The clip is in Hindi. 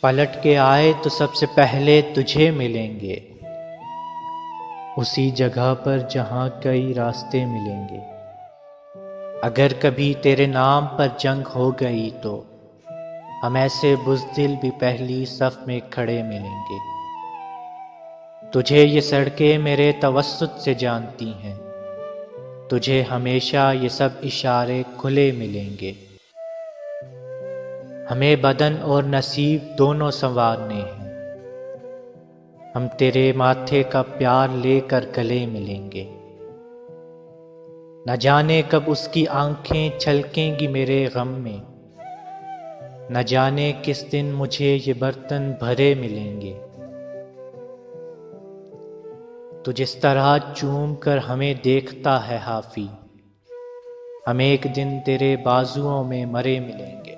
पलट के आए तो सबसे पहले तुझे मिलेंगे, उसी जगह पर जहां कई रास्ते मिलेंगे। अगर कभी तेरे नाम पर जंग हो गई तो हम ऐसे बुज़दिल भी पहली सफ में खड़े मिलेंगे। तुझे ये सड़कें मेरे तवस्सुत से जानती हैं, तुझे हमेशा ये सब इशारे खुले मिलेंगे। हमें बदन और नसीब दोनों संवारने हैं, हम तेरे माथे का प्यार लेकर गले मिलेंगे। न जाने कब उसकी आंखें छलकेंगी मेरे गम में, न जाने किस दिन मुझे ये बर्तन भरे मिलेंगे। तू जिस तरह चूम कर हमें देखता है हाफी, हम एक दिन तेरे बाजुओं में मरे मिलेंगे।